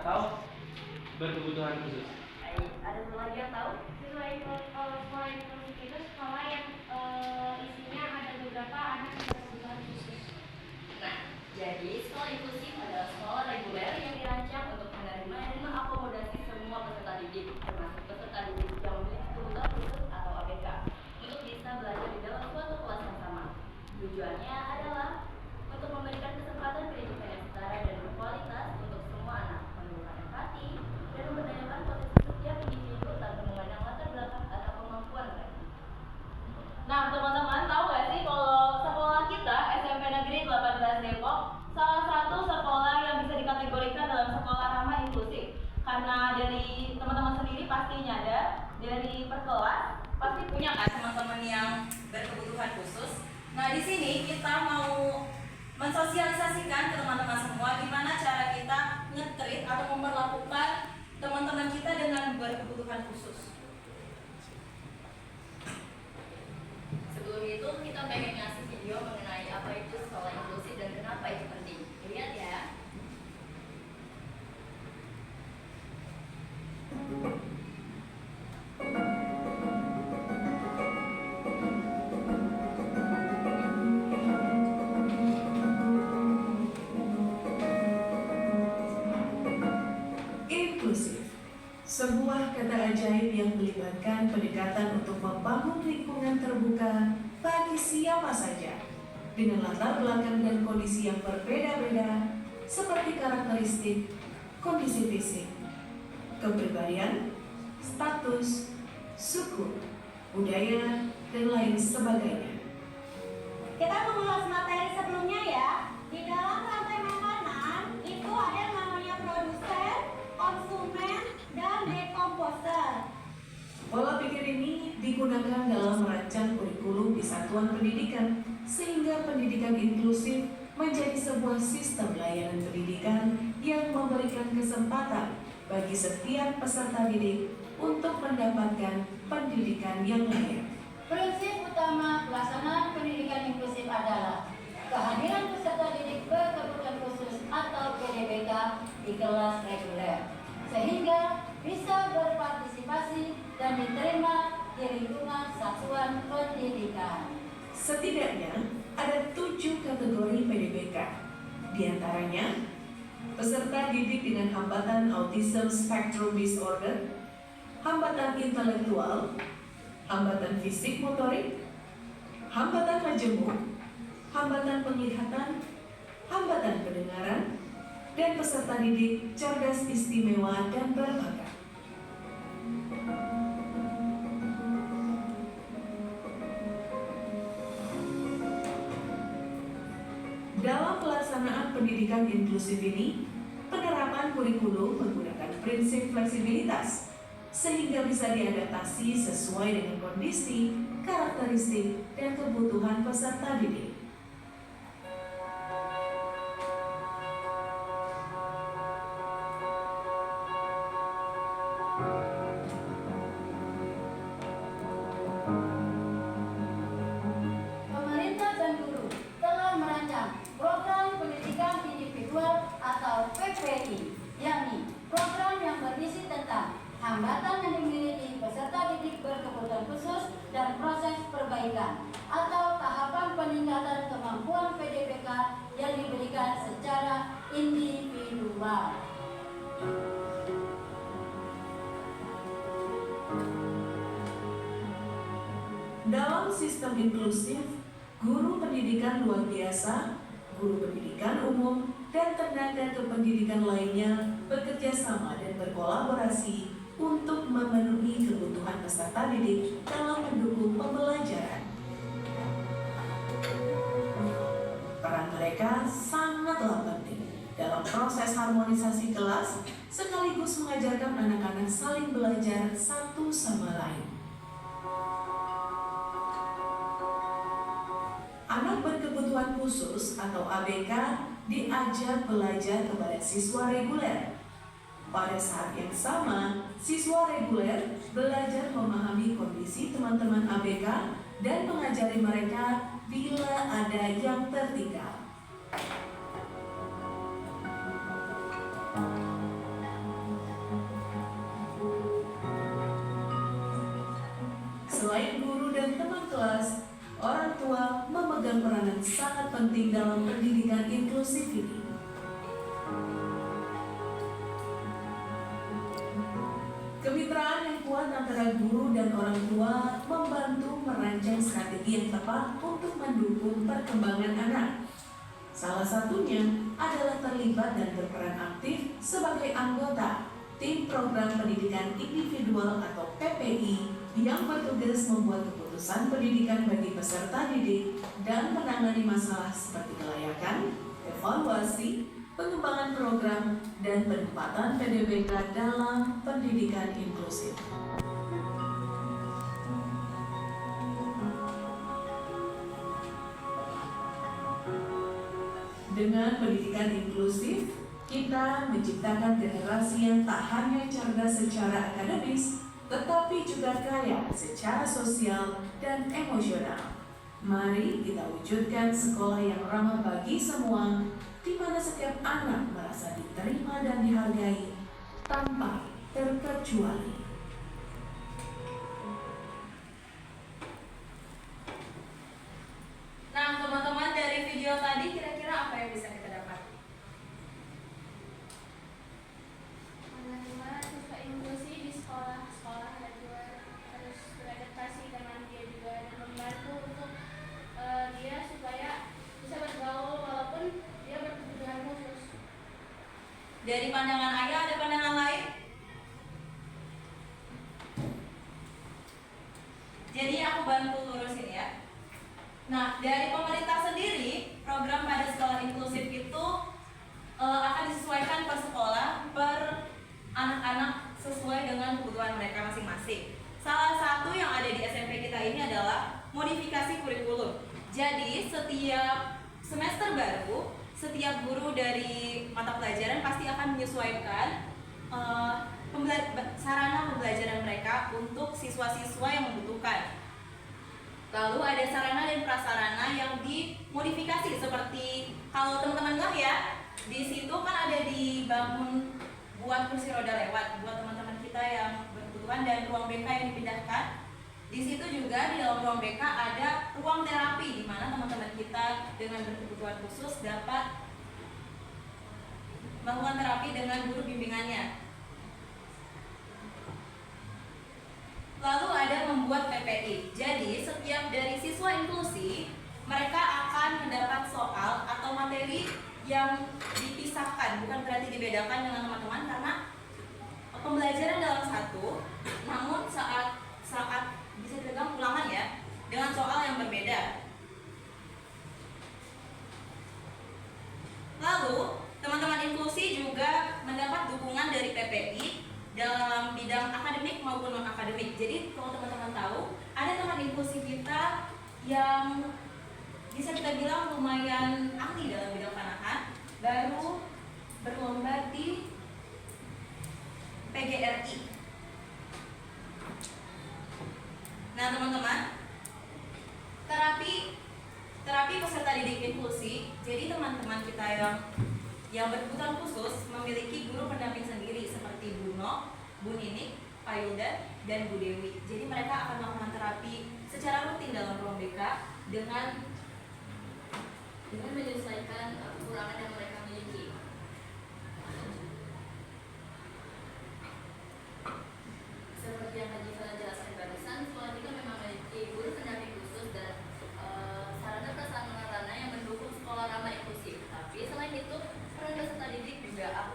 atau berkebutuhan khusus? Ada satu lagi yang tahu? Sekolah inklusif itu sekolah yang isinya ada beberapa anak yang berkebutuhan khusus. Nah, jadi sekolah inklusif adalah sekolah reguler yang dirancang untuk menerima dan mengakomodasi semua peserta didik, termasuk peserta didik yang memiliki kebutuhan khusus atau ABK, untuk bisa belajar di dalam suatu kelas yang sama. Tujuannya adalah untuk memberikan kesempatan pendidikan yang setara dan berkualitas untuk semua anak, menumbuhkan empati, dan memberdayakan potensi setiap individu tanpa memandang latar belakang atau kemampuan mereka. Nah, teman-teman tahu gak sih kalau sekolah kita SMP Negeri 18 Depok salah satu sekolah yang bisa dikategorikan dalam sekolah ramah inklusif? Karena dari teman-teman sendiri pasti nyadar, dari perkelas pasti punya kan teman-teman yang berkebutuhan khusus. Nah, di sini kita mau mensosialisasikan ke teman-teman semua gimana cara kita nge-treat atau memperlakukan teman-teman kita dengan berkebutuhan khusus. Sebelum itu kita pengen ngasih video mengenai apa itu sekolah inklusif dan kenapa itu penting. Lihat ya. Inklusif, sebuah kata ajaib yang melibatkan pendekatan untuk membangun lingkungan terbuka bagi siapa saja dengan latar belakang dan kondisi yang berbeda-beda seperti karakteristik, kondisi fisik, kepribadian, status, suku, budaya, dan lain sebagainya. Kita mengulas materi sebelumnya ya. Di dalam rantai makanan itu ada yang namanya produsen, konsumen, dan dekomposer. Pola pikir ini digunakan dalam merancang kurikulum di satuan pendidikan, sehingga pendidikan inklusif menjadi sebuah sistem layanan pendidikan yang memberikan kesempatan bagi setiap peserta didik untuk mendapatkan pendidikan yang layak. Prinsip utama pelaksanaan pendidikan inklusif adalah kehadiran peserta didik berkebutuhan khusus atau PDBK di kelas reguler, sehingga bisa berpartisipasi dan diterima di lingkungan satuan pendidikan. Setidaknya ada 7 kategori PDBK. Di antaranya, peserta didik dengan hambatan Autism Spectrum Disorder, hambatan intelektual, hambatan fisik motorik, hambatan majemuk, hambatan penglihatan, hambatan pendengaran, dan peserta didik cerdas istimewa dan berbakat. Dalam pelaksanaan pendidikan inklusif ini, penerapan kurikulum menggunakan prinsip fleksibilitas, sehingga bisa diadaptasi sesuai dengan kondisi, karakteristik, dan kebutuhan peserta didik. Pemerintah dan guru telah merancang program pendidikan individual atau PPI, yakni program yang berisi tentang hambatan yang dimiliki peserta didik berkebutuhan khusus dan proses perbaikan atau tahapan peningkatan kemampuan PDBK yang diberikan secara individual. Dalam sistem inklusif, guru pendidikan luar biasa, guru pendidikan umum, dan tenaga kependidikan lainnya bekerja sama dan berkolaborasi untuk memenuhi kebutuhan peserta didik dalam mendukung pembelajaran. Peran mereka sangatlah penting dalam proses harmonisasi kelas, sekaligus mengajarkan anak-anak saling belajar satu sama lain. Anak berkebutuhan khusus atau ABK diajak belajar kepada siswa reguler. Pada saat yang sama, siswa reguler belajar memahami kondisi teman-teman ABK dan mengajari mereka bila ada yang tertinggal. memainkan peranan sangat penting dalam pendidikan inklusif ini. Kemitraan yang kuat antara guru dan orang tua membantu merancang strategi yang tepat untuk mendukung perkembangan anak. Salah satunya adalah terlibat dan berperan aktif sebagai anggota Tim Program Pendidikan Individual atau PPI yang bertugas membuat keputusan pendidikan bagi peserta didik dan menangani masalah seperti kelayakan, evaluasi, pengembangan program, dan penempatan PDBK dalam pendidikan inklusif. Dengan pendidikan inklusif, kita menciptakan generasi yang tak hanya cerdas secara akademis, tetapi juga kaya secara sosial dan emosional. Mari kita wujudkan sekolah yang ramah bagi semua, di mana setiap anak merasa diterima dan dihargai tanpa terkecuali. Nah, teman-teman, dari video tadi kira-kira apa yang bisa kita dapat? Menerima siswa inklusi di sekolah-sekolah dan juga terus beradaptasi dengan dia juga dan membantu untuk dia supaya bisa bergaul walaupun dia berkebutuhan khusus. Dari pandangan ayah ada pandangan lain? Jadi aku bantu lurusin ya. Nah, dari pemerintah sendiri, program pada sekolah inklusif itu akan disesuaikan per sekolah, per anak-anak sesuai dengan kebutuhan mereka masing-masing. Salah satu yang ada di SMP kita ini adalah modifikasi kurikulum. Jadi, setiap semester baru, setiap guru dari mata pelajaran pasti akan menyesuaikan sarana pembelajaran mereka untuk siswa-siswa yang membutuhkan. Lalu ada sarana dan prasarana yang dimodifikasi, seperti kalau teman-teman nggak ya, di situ kan ada dibangun buat kursi roda lewat buat teman-teman kita yang berkebutuhan, dan ruang BK yang dipindahkan. Di situ juga di dalam ruang BK ada ruang terapi di mana teman-teman kita dengan berkebutuhan khusus dapat melakukan terapi dengan guru bimbingannya. Lalu ada membuat PPI. Jadi setiap dari siswa inklusi, mereka akan mendapat soal atau materi yang dipisahkan, bukan berarti dibedakan dengan teman-teman, karena pembelajaran dalam satu, namun saat bisa dipegang ulangan ya, dengan soal yang berbeda. Lalu teman-teman inklusi juga mendapat dukungan dari PPI dalam bidang akademik maupun non-akademik. Jadi kalau teman-teman tahu, ada teman inklusi kita yang bisa kita bilang lumayan ahli dalam bidang panahan, baru berlomba di PGRI. Nah teman-teman, terapi peserta didik inklusi, jadi teman-teman kita yang berkebutuhan khusus memiliki guru pendamping sendiri seperti Bu Nok, Bu Ninik, Pak Yuda, dan Bu Dewi. Jadi mereka akan melakukan terapi secara rutin dalam ruang BK dengan menyesuaikan kekurangan yang mereka miliki. Seperti yang tadi saya jelaskan barusan, sekolah kita memang memiliki guru pendamping khusus dan sarana prasarana yang mendukung sekolah ramah inklusif. Tapi selain itu, peran peserta didik juga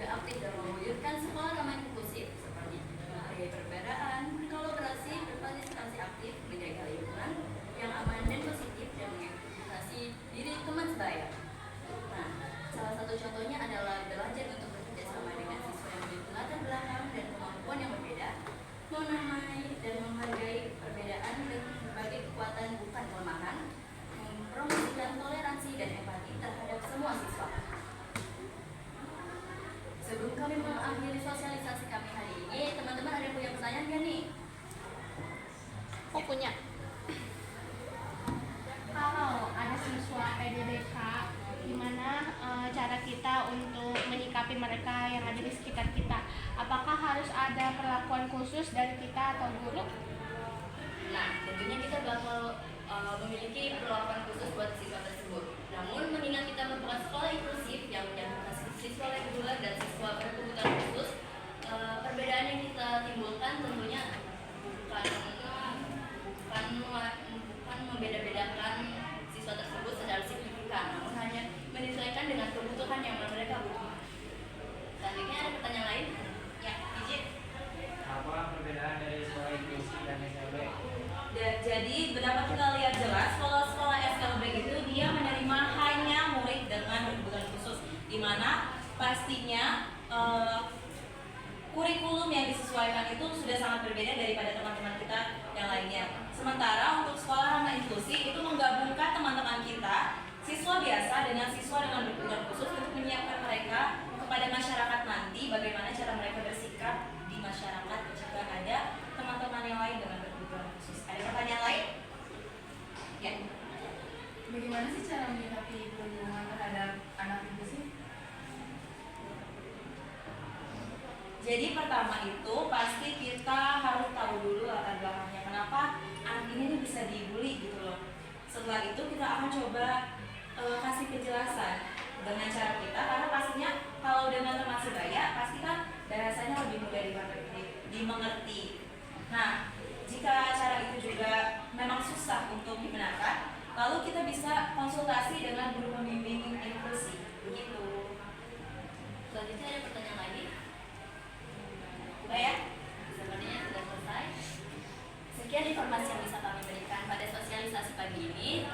aktif dalam mewujudkan sekolah ramah inklusif, seperti menghargai perbedaan, berkolaborasi, berpartisipasi aktif, menjaga lingkungan yang aman dan positif, dan mengedukasi diri teman sebaya. Nah, salah satu contohnya adalah belajar untuk bekerja sama dengan siswa yang memiliki latar belakang dan kemampuan yang berbeda, menamai dan menghargai perbedaan dan berbagai kekuatan bukan kelemahan, mempromosikan toleransi dan empati terhadap semua siswa. Sebelum kami mengakhiri sosialisasi kami hari ini, teman-teman ada yang punya pertanyaan nggak nih? Oh punya. Kalau ada siswa PDBK, gimana cara kita untuk menyikapi mereka yang ada di sekitar kita? Apakah harus ada perlakuan khusus dari kita atau guru? Nah, tentunya kita bakal memiliki perlakuan khusus buat siswa tersebut. Namun mengingat kita merupakan sekolah inklusif yang mencakup siswa reguler dan siswa berkebutuhan khusus, perbedaan yang kita timbulkan tentunya bukan membeda-bedakan siswa tersebut secara signifikan, namun hanya menyesuaikan dengan kebutuhan yang mereka butuhkan. Selanjutnya ada pertanyaan lain? Ya, izin. Apa perbedaan dari sekolah inklusi dan SLB? Jadi dapat kita lihat jelas kalau sekolah SLB itu dia menerima hanya murid dengan kebutuhan khusus, di mana pastinya kurikulum yang disesuaikan itu sudah sangat berbeda daripada teman-teman kita yang lainnya. Sementara untuk sekolah ramah inklusi itu menggabungkan teman-teman kita, siswa biasa dengan siswa dengan kebutuhan khusus untuk menyiapkan mereka kepada masyarakat nanti bagaimana cara mereka bersikap di masyarakat jika ada teman-teman yang lain dengan kebutuhan khusus. Ada pertanyaan lain? Ya. Bagaimana sih cara menyikapi perlindungan terhadap anak inklusif? Jadi pertama itu pasti kita harus tahu dulu latar belakangnya kenapa anak ini nih bisa dibully gitu loh. Setelah itu kita akan coba kasih penjelasan dengan cara kita, karena pastinya kalau dengan teman sebaya pasti kan bahasanya lebih mudah dimengerti. Nah, jika cara itu juga memang susah untuk dibenarkan, lalu kita bisa konsultasi dengan guru pembimbing inklusi. Begitu. Selanjutnya ada pertanyaan lagi? Udah ya? Sepertinya sudah selesai. Sekian informasi yang bisa kami berikan pada sosialisasi pagi ini.